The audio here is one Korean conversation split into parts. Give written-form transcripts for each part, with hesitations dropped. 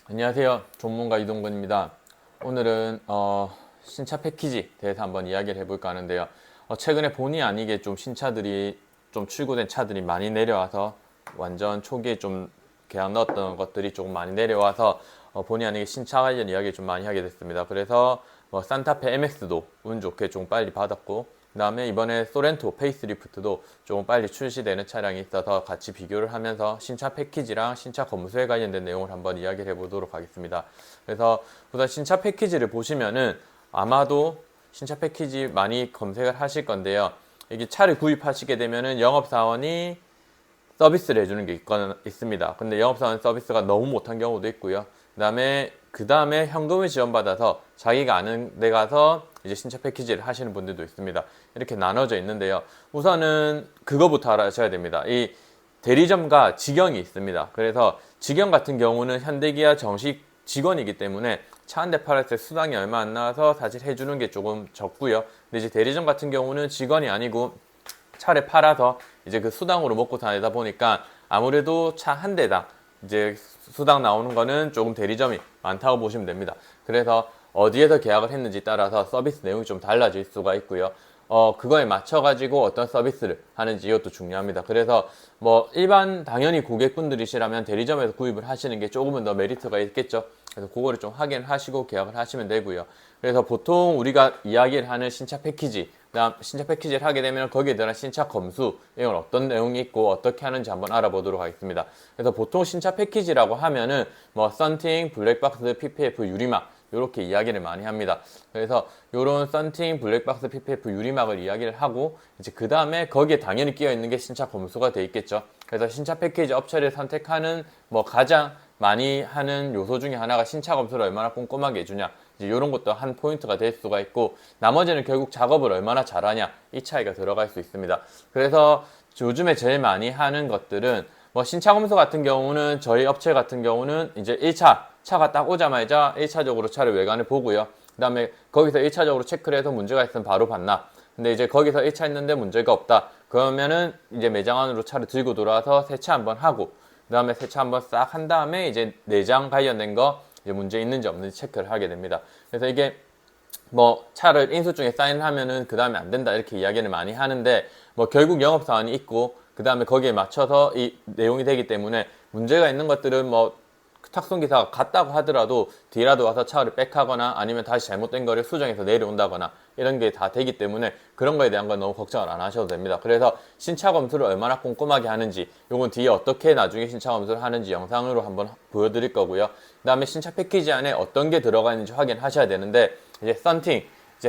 안녕하세요. 전문가 이동근입니다. 오늘은 신차 패키지 대해서 한번 이야기를 해볼까 하는데요. 최근에 본의 아니게 좀 신차들이 좀 출고된 차들이 많이 내려와서 완전 초기에 좀 계약 넣었던 것들이 조금 많이 내려와서 본의 아니게 신차 관련 이야기를 좀 많이 하게 됐습니다. 그래서 산타페 MX도 운 좋게 좀 빨리 받았고, 그 다음에 이번에 소렌토 페이스리프트도 조금 빨리 출시되는 차량이 있어서 같이 비교를 하면서 신차 패키지랑 신차 검수에 관련된 내용을 한번 이야기를 해보도록 하겠습니다. 그래서 우선 신차 패키지를 보시면은 아마도 신차 패키지 많이 검색을 하실 건데요. 이게 차를 구입하시게 되면은 영업사원이 서비스를 해주는 게 있습니다. 근데 영업사원 서비스가 너무 못한 경우도 있고요. 그 다음에 현금을 지원받아서 자기가 아는 데 가서 이제 신차 패키지를 하시는 분들도 있습니다. 이렇게 나눠져 있는데요. 우선은 그거부터 알아셔야 됩니다. 이 대리점과 직영이 있습니다. 그래서 직영 같은 경우는 현대기아 정식 직원이기 때문에 차 한 대 팔았을 때 수당이 얼마 안 나와서 사실 해주는 게 조금 적고요. 근데 이제 대리점 같은 경우는 직원이 아니고 차를 팔아서 이제 그 수당으로 먹고 다니다 보니까 아무래도 차 한 대당 이제 수당 나오는 거는 조금 대리점이 많다고 보시면 됩니다. 그래서 어디에서 계약을 했는지 따라서 서비스 내용이 좀 달라질 수가 있고요. 그거에 맞춰가지고 어떤 서비스를 하는지 이것도 중요합니다. 그래서 뭐 일반 당연히 고객분들이시라면 대리점에서 구입을 하시는 게 조금은 더 메리트가 있겠죠. 그래서 그거를 좀 확인을 하시고 계약을 하시면 되고요. 그래서 보통 우리가 이야기를 하는 신차 패키지, 그다음 신차 패키지를 하게 되면 거기에 들어간 신차 검수, 이건 어떤 내용이 있고 어떻게 하는지 한번 알아보도록 하겠습니다. 그래서 보통 신차 패키지라고 하면은 뭐 썬팅, 블랙박스, PPF, 유리막 이렇게 이야기를 많이 합니다. 그래서 이런 썬팅, 블랙박스, PPF, 유리막을 이야기를 하고 이제 그 다음에 거기에 당연히 끼어 있는 게 신차 검수가 돼 있겠죠. 그래서 신차 패키지 업체를 선택하는 뭐 가장 많이 하는 요소 중에 하나가 신차 검수를 얼마나 꼼꼼하게 해주냐, 이제 이런 것도 한 포인트가 될 수가 있고, 나머지는 결국 작업을 얼마나 잘하냐, 이 차이가 들어갈 수 있습니다. 그래서 요즘에 제일 많이 하는 것들은 뭐 신차 검수 같은 경우는 저희 업체 같은 경우는 이제 1차 차가 딱 오자마자 1차적으로 차를 외관을 보고요. 그 다음에 거기서 1차적으로 체크를 해서 문제가 있으면 바로 반납. 근데 이제 거기서 1차 했는데 문제가 없다. 그러면은 이제 매장 안으로 차를 들고 돌아와서 세차 한번 하고, 그 다음에 세차 한번 싹 한 다음에 이제 내장 관련된 거 이제 문제 있는지 없는지 체크를 하게 됩니다. 그래서 이게 뭐 차를 인수증에 사인하면은 그 다음에 안 된다 이렇게 이야기를 많이 하는데, 뭐 결국 영업사원이 있고 그 다음에 거기에 맞춰서 이 내용이 되기 때문에 문제가 있는 것들은 뭐 탁송기사가 갔다고 하더라도 뒤라도 와서 차를 백하거나 아니면 다시 잘못된 거를 수정해서 내려온다거나 이런 게 다 되기 때문에 그런 거에 대한 건 너무 걱정을 안 하셔도 됩니다. 그래서 신차 검수를 얼마나 꼼꼼하게 하는지, 요건 뒤에 어떻게 나중에 신차 검수를 하는지 영상으로 한번 보여드릴 거고요. 그 다음에 신차 패키지 안에 어떤 게 들어가 있는지 확인하셔야 되는데, 이제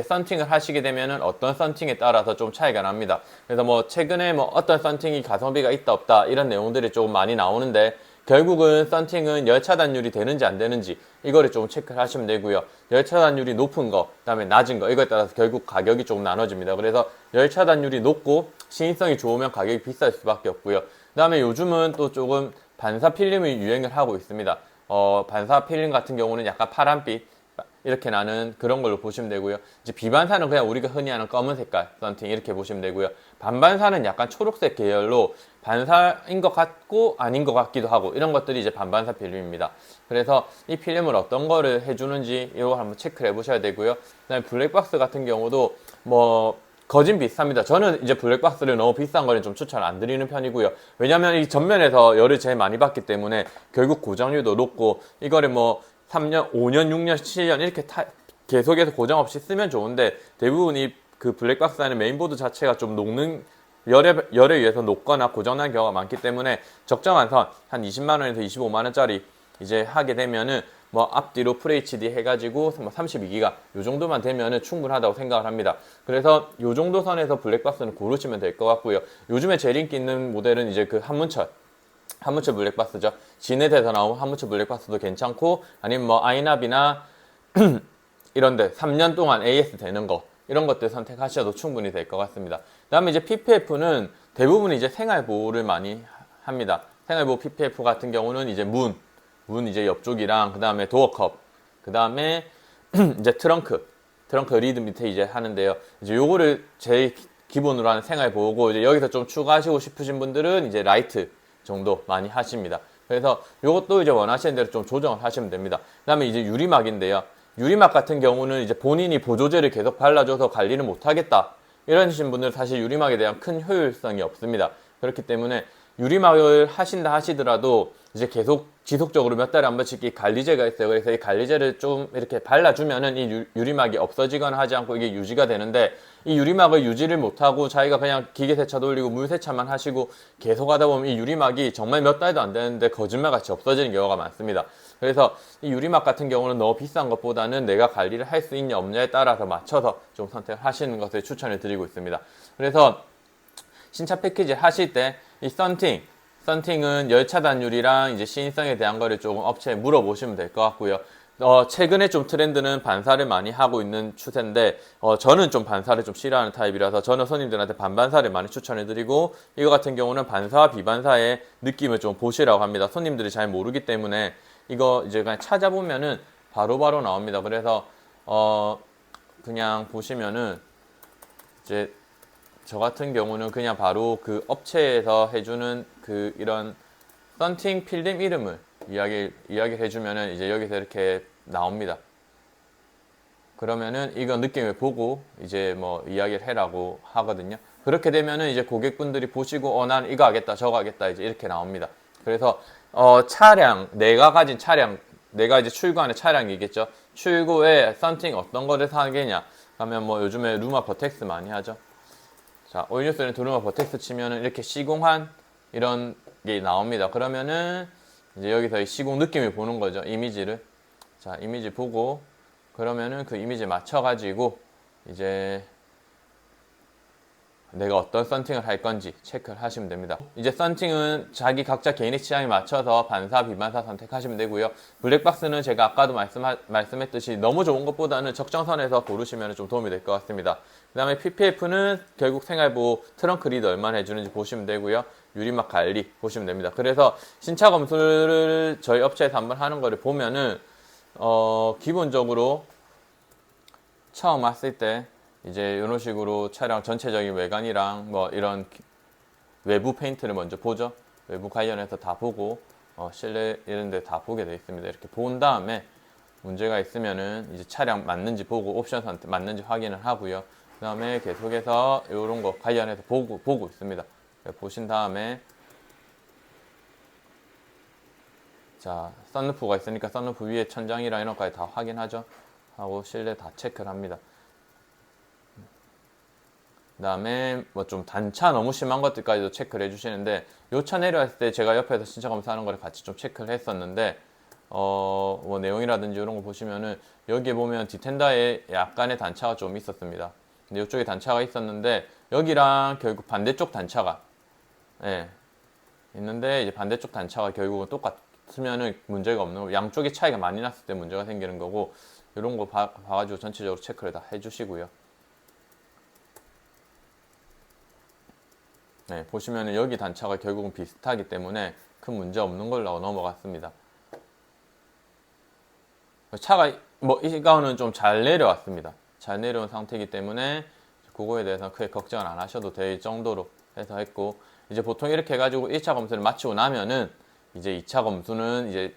썬팅을 하시게 되면은 어떤 썬팅에 따라서 좀 차이가 납니다. 그래서 뭐 최근에 뭐 어떤 썬팅이 가성비가 있다 없다 이런 내용들이 조금 많이 나오는데, 결국은 썬팅은 열차단율이 되는지 안 되는지 이거를 좀 체크를 하시면 되고요. 열차단율이 높은 거, 그다음에 낮은 거, 이거에 따라서 결국 가격이 조금 나눠집니다. 그래서 열차단율이 높고 시인성이 좋으면 가격이 비쌀 수밖에 없고요. 그다음에 요즘은 또 조금 반사 필름이 유행을 하고 있습니다. 반사 필름 같은 경우는 약간 파란빛 이렇게 나는 그런 걸로 보시면 되고요. 이제 비반사는 그냥 우리가 흔히 하는 검은 색깔 썬팅 이렇게 보시면 되고요. 반반사는 약간 초록색 계열로 반사인 것 같고 아닌 것 같기도 하고, 이런 것들이 이제 반반사 필름입니다. 그래서 이 필름을 어떤 거를 해주는지 이거 한번 체크를 해보셔야 되고요. 그다음에 블랙박스 같은 경우도 뭐 거진 비슷합니다. 저는 이제 블랙박스를 너무 비싼 거는 좀 추천 안 드리는 편이고요. 왜냐면 이 전면에서 열을 제일 많이 받기 때문에 결국 고정률도 높고, 이거를 뭐 3년, 5년, 6년, 7년 이렇게 계속해서 고정 없이 쓰면 좋은데, 대부분 이 그 블랙박스 안에 메인보드 자체가 좀 녹는, 열에 의해서 녹거나 고장난 경우가 많기 때문에 적정한 선 한 20만 원에서 25만 원짜리 이제 하게 되면은 뭐 앞뒤로 FHD 해가지고 뭐 32기가 요 정도만 되면은 충분하다고 생각을 합니다. 그래서 요 정도 선에서 블랙박스는 고르시면 될 것 같고요. 요즘에 제일 인기 있는 모델은 이제 그 한문철 블랙박스죠. 진에대에서 나온 한문철 블랙박스도 괜찮고, 아니면 뭐 아이나비나 이런데 3년 동안 AS 되는 거, 이런 것들 선택하셔도 충분히 될 것 같습니다. 그 다음에 이제 PPF는 대부분 이제 생활보호를 많이 합니다. 생활보호 PPF 같은 경우는 이제 문 이제 옆쪽이랑, 그 다음에 도어컵, 그 다음에 이제 트렁크 리드 밑에 이제 하는데요. 이제 요거를 제일 기본으로 하는 생활보호고, 이제 여기서 좀 추가하시고 싶으신 분들은 이제 라이트 정도 많이 하십니다. 그래서 이것도 이제 원하시는 대로 좀 조정을 하시면 됩니다. 그다음에 이제 유리막인데요. 유리막 같은 경우는 이제 본인이 보조제를 계속 발라줘서 관리를 못하겠다 이러신 분들은 사실 유리막에 대한 큰 효율성이 없습니다. 그렇기 때문에 유리막을 하신다 하시더라도 이제 계속 지속적으로 몇 달에 한 번씩 이 관리제가 있어요. 그래서 이 관리제를 좀 이렇게 발라주면은 이 유리막이 없어지거나 하지 않고 이게 유지가 되는데, 이 유리막을 유지를 못하고 자기가 그냥 기계 세차 돌리고 물 세차만 하시고 계속 하다 보면 이 유리막이 정말 몇 달도 안 되는데 거짓말같이 없어지는 경우가 많습니다. 그래서 이 유리막 같은 경우는 너무 비싼 것보다는 내가 관리를 할 수 있냐 없냐에 따라서 맞춰서 좀 선택하시는 것을 추천을 드리고 있습니다. 그래서 신차 패키지 하실 때 이 썬팅은 열차단율이랑 이제 시인성에 대한 거를 조금 업체에 물어보시면 될 것 같고요. 최근에 좀 트렌드는 반사를 많이 하고 있는 추세인데, 저는 좀 반사를 좀 싫어하는 타입이라서 저는 손님들한테 반반사를 많이 추천해 드리고, 이거 같은 경우는 반사와 비반사의 느낌을 좀 보시라고 합니다. 손님들이 잘 모르기 때문에 이거 이제 그냥 찾아보면은 바로바로 나옵니다. 그래서 그냥 보시면은 이제 저 같은 경우는 그냥 바로 그 업체에서 해주는 그 이런 썬팅 필름 이름을 이야기를 해주면은 이제 여기서 이렇게 나옵니다. 그러면은 이거 느낌을 보고 이제 뭐 이야기를 해라고 하거든요. 그렇게 되면은 이제 고객분들이 보시고 난 이거 하겠다 저거 하겠다 이제 이렇게 나옵니다. 그래서 차량, 내가 가진 차량, 내가 이제 출고하는 차량이겠죠. 출고에 썬팅 어떤 거를 사겠냐 하면 뭐 요즘에 루마 버텍스 많이 하죠. 자, 오일뉴스는 루마 버텍스 치면은 이렇게 시공한 이런 게 나옵니다. 그러면은 이제 여기서 이 시공 느낌을 보는 거죠. 이미지를. 자, 이미지 보고 그러면은 그 이미지 맞춰가지고 이제 내가 어떤 썬팅을 할 건지 체크를 하시면 됩니다. 이제 썬팅은 자기 각자 개인의 취향에 맞춰서 반사, 비반사 선택하시면 되고요. 블랙박스는 제가 아까도 말씀했듯이 너무 좋은 것보다는 적정선에서 고르시면 좀 도움이 될 것 같습니다. 그 다음에 PPF는 결국 생활보호 트렁크 리드 얼마나 해주는지 보시면 되고요. 유리막 관리 보시면 됩니다. 그래서 신차 검수를 저희 업체에서 한번 하는 거를 보면은 기본적으로 처음 왔을 때 이제 이런 식으로 차량 전체적인 외관이랑 뭐 이런 외부 페인트를 먼저 보죠. 외부 관련해서 다 보고 실내 이런 데 다 보게 되어 있습니다. 이렇게 본 다음에 문제가 있으면은 이제 차량 맞는지 보고 옵션 선택 맞는지 확인을 하고요. 그 다음에 계속해서 이런 거 관련해서 보고 있습니다. 보신 다음에 자, 썬루프가 있으니까 썬루프 위에 천장이랑 이런 것까지 다 확인하죠. 하고 실내 다 체크를 합니다. 그 다음에 뭐 좀 단차 너무 심한 것들까지도 체크를 해주시는데, 요 차 내려왔을 때 제가 옆에서 신차 검사하는 거를 같이 좀 체크를 했었는데 뭐 내용이라든지 이런 거 보시면은 여기에 보면 디텐더에 약간의 단차가 좀 있었습니다. 근데 이쪽에 단차가 있었는데 여기랑 결국 반대쪽 단차가 있는데, 이제 반대쪽 단차가 결국은 똑같으면은 문제가 없는 거고, 양쪽의 차이가 많이 났을 때 문제가 생기는 거고, 이런 거 봐가지고 전체적으로 체크를 다 해주시고요. 보시면은 여기 단차가 결국은 비슷하기 때문에 큰 문제 없는 걸로 넘어갔습니다. 차가 뭐 이거는 좀 잘 내려왔습니다. 잘 내려온 상태이기 때문에 그거에 대해서 크게 걱정을 안 하셔도 될 정도로 해서 했고, 이제 보통 이렇게 해가지고 1차 검수를 마치고 나면은 이제 2차 검수는 이제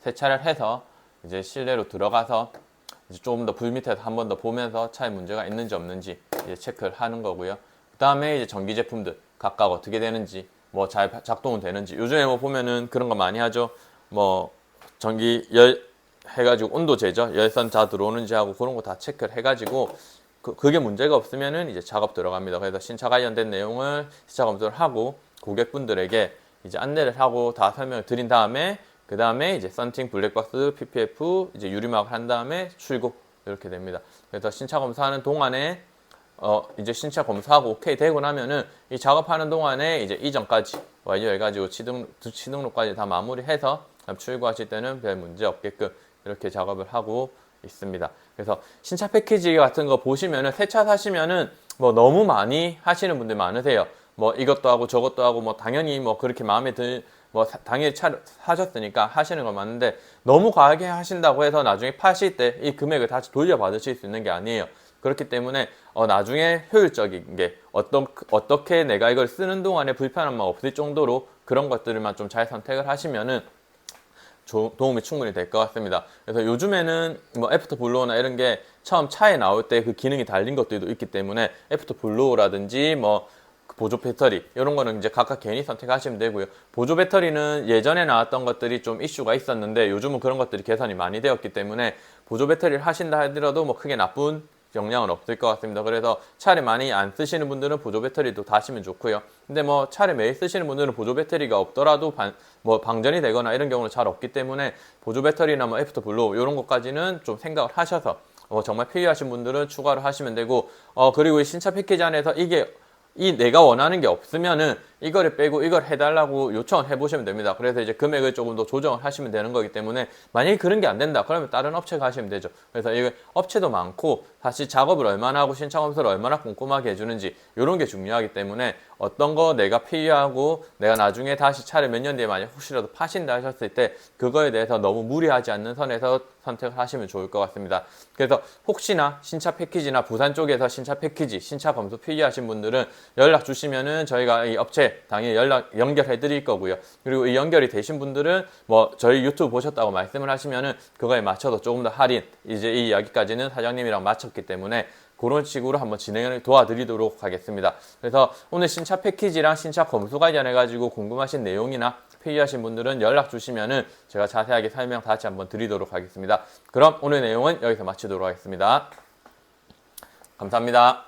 세차를 해서 이제 실내로 들어가서 이제 조금 더 불 밑에서 한 번 더 보면서 차에 문제가 있는지 없는지 이제 체크를 하는 거고요. 그 다음에 이제 전기 제품들 각각 어떻게 되는지, 뭐 잘 작동은 되는지, 요즘에 뭐 보면은 그런 거 많이 하죠. 뭐 전기 열 해가지고 온도 제저, 열선 다 들어오는지 하고 그런 거 다 체크를 해가지고 그게 문제가 없으면은 이제 작업 들어갑니다. 그래서 신차 관련된 내용을 시차 검수를 하고 고객분들에게 이제 안내를 하고 다 설명을 드린 다음에, 그 다음에 이제 썬팅, 블랙박스, PPF, 이제 유리막을 한 다음에 출고 이렇게 됩니다. 그래서 신차 검사하는 동안에 이제 신차 검사하고 오케이 되고 나면은 이 작업하는 동안에 이제 이전까지 완료해가지고 취등록까지 다 마무리해서 출고하실 때는 별 문제 없게끔 이렇게 작업을 하고 있습니다. 그래서 신차 패키지 같은 거 보시면은 새 차 사시면은 뭐 너무 많이 하시는 분들 많으세요. 뭐 이것도 하고 저것도 하고 뭐 당연히 뭐 그렇게 마음에 뭐 당연히 차 사셨으니까 하시는 건 맞는데, 너무 과하게 하신다고 해서 나중에 파실 때 이 금액을 다시 돌려받으실 수 있는 게 아니에요. 그렇기 때문에 나중에 효율적인 게 어떻게 내가 이걸 쓰는 동안에 불편함만 없을 정도로 그런 것들만 좀 잘 선택을 하시면은 도움이 충분히 될 것 같습니다. 그래서 요즘에는 뭐 애프터 블로우나 이런 게 처음 차에 나올 때 그 기능이 달린 것들도 있기 때문에 애프터 블로우라든지 뭐 보조 배터리 이런 거는 이제 각각 개인이 선택하시면 되고요. 보조 배터리는 예전에 나왔던 것들이 좀 이슈가 있었는데 요즘은 그런 것들이 개선이 많이 되었기 때문에 보조 배터리를 하신다 하더라도 뭐 크게 나쁜 영향은 없을 것 같습니다. 그래서 차를 많이 안 쓰시는 분들은 보조 배터리도 다시면 좋고요. 근데 뭐 차를 매일 쓰시는 분들은 보조 배터리가 없더라도 방전이 되거나 이런 경우는 잘 없기 때문에 보조 배터리나 뭐 애프터 블로우 이런 것까지는 좀 생각을 하셔서 정말 필요하신 분들은 추가를 하시면 되고 그리고 이 신차 패키지 안에서 내가 원하는 게 없으면은 이거를 빼고 이걸 해달라고 요청을 해보시면 됩니다. 그래서 이제 금액을 조금 더 조정을 하시면 되는 거기 때문에 만약에 그런 게 안 된다 그러면 다른 업체 가시면 되죠. 그래서 이거 업체도 많고 사실 작업을 얼마나 하고 신차 검수를 얼마나 꼼꼼하게 해주는지 이런 게 중요하기 때문에 어떤 거 내가 필요하고 내가 나중에 다시 차를 몇 년 뒤에 만약 혹시라도 파신다 하셨을 때 그거에 대해서 너무 무리하지 않는 선에서 선택을 하시면 좋을 것 같습니다. 그래서 혹시나 신차 패키지나 부산 쪽에서 신차 패키지, 신차 검수 필요하신 분들은 연락 주시면은 저희가 이 업체 당연히 연결해 드릴 거고요. 그리고 이 연결이 되신 분들은 뭐 저희 유튜브 보셨다고 말씀을 하시면은 그거에 맞춰서 조금 더 할인, 이제 이 이야기까지는 사장님이랑 마쳤기 때문에 그런 식으로 한번 진행을 도와드리도록 하겠습니다. 그래서 오늘 신차 패키지랑 신차 검수 관련해 가지고 궁금하신 내용이나 필요하신 분들은 연락 주시면은 제가 자세하게 설명 다시 한번 드리도록 하겠습니다. 그럼 오늘 내용은 여기서 마치도록 하겠습니다. 감사합니다.